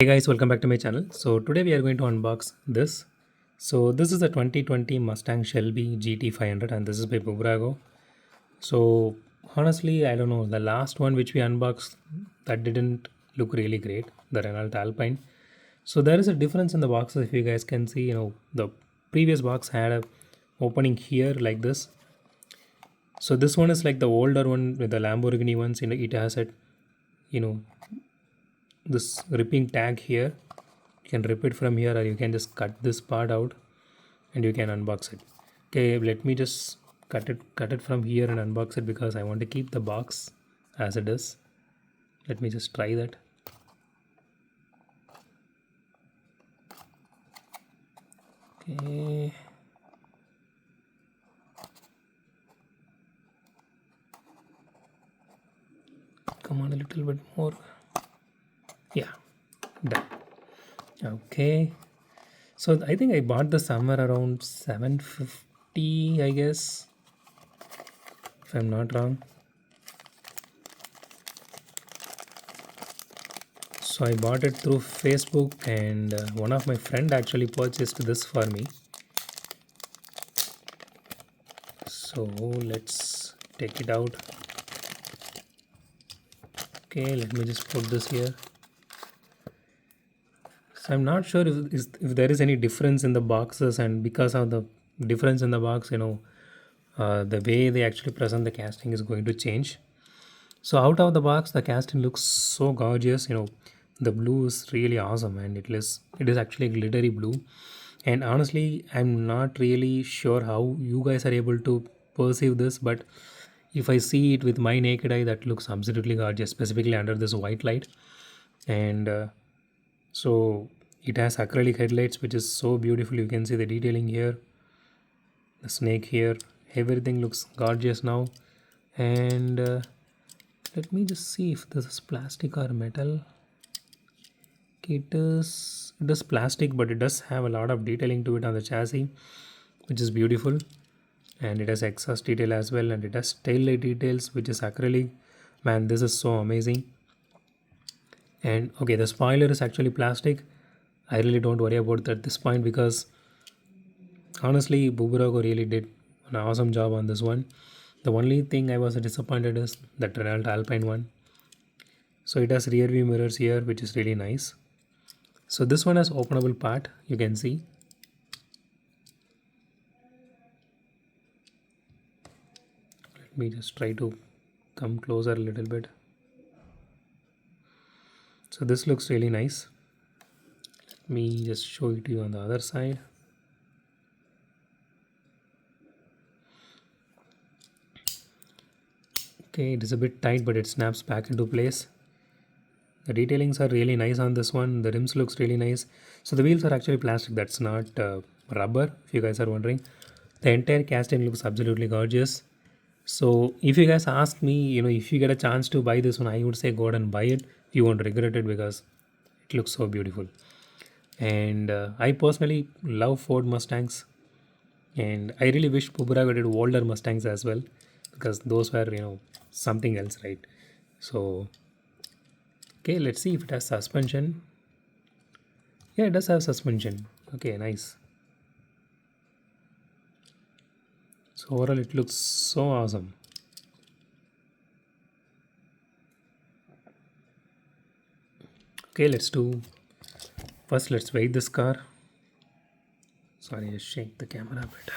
Hey guys, welcome back to my channel. So today we are going to unbox this. So this is a 2020 Mustang Shelby GT-500 and this is by Bburago. So honestly, I don't know, the last one which we unboxed, that didn't look really great, the Renault Alpine. So there is a difference in the boxes. If you guys can see, the previous box had a opening here like this. So this one is like the older one with the Lamborghini ones. It has a, you know, this ripping tag here. You can rip it from here, or you can just cut this part out and you can unbox it. Okay, let me just cut it from here and unbox it because I want to keep the box as it is. Let me just try that. Okay, come on, a little bit more. Yeah, done. Okay, so I think I bought this somewhere around 750, I guess, if I'm not wrong. So I bought it through Facebook, and one of my friend actually purchased this for me. So let's take it out. Okay, let me just put this here. So I'm not sure if there is any difference in the boxes, and because of the difference in the box, the way they actually present the casting is going to change. So out of the box, the casting looks so gorgeous. The blue is really awesome, and it is actually glittery blue. And honestly, I'm not really sure how you guys are able to perceive this, but if I see it with my naked eye, that looks absolutely gorgeous, specifically under this white light. And so it has acrylic headlights, which is so beautiful. You can see the detailing here, the snake here. Everything looks gorgeous now. And let me just see if this is plastic or metal. It is plastic, but it does have a lot of detailing to it on the chassis, which is beautiful. And it has exhaust detail as well, and it has tail light details, which is acrylic. Man, this is so amazing. And okay, the spoiler is actually plastic. I really don't worry about that at this point because honestly, Bburago really did an awesome job on this one. The only thing I was disappointed is that Renault Alpine one. So it has rear view mirrors here, which is really nice. So this one has openable part, you can see. Let me just try to come closer a little bit. So this looks really nice. Let me just show it to you on the other side. Okay, it is a bit tight, but it snaps back into place. The detailings are really nice on this one. The rims looks really nice. So the wheels are actually plastic. That's not rubber, if you guys are wondering. The entire casting looks absolutely gorgeous. So if you guys ask me, if you get a chance to buy this one, I would say go ahead and buy it. You won't regret it because it looks so beautiful. And I personally love Ford Mustangs. And I really wish Bburago did older Mustangs as well because those were, something else, right? So okay, let's see if it has suspension. Yeah, it does have suspension. Okay, nice. So overall, it looks so awesome. Okay, let's weigh this car. Sorry, just shake the camera a bit.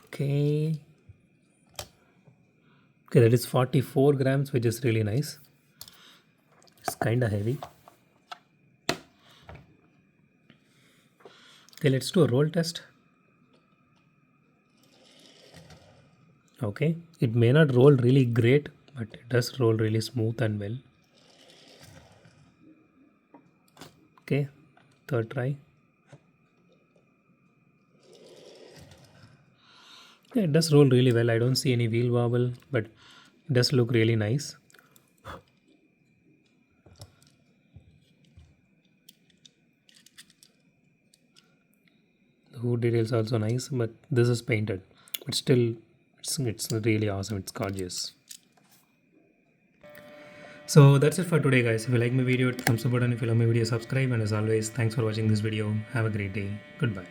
Okay. Okay, that is 44 grams, which is really nice. It's kind of heavy. Okay, let's do a roll test. Okay, it may not roll really great, but it does roll really smooth and well. Okay, third try. Yeah, it does roll really well. I don't see any wheel wobble, but it does look really nice. The hood details also nice, but this is painted. But still, it's really awesome. It's gorgeous. So that's it for today, guys. If you like my video, thumbs up button. If you love my video, subscribe. And as always, thanks for watching this video. Have a great day. Goodbye.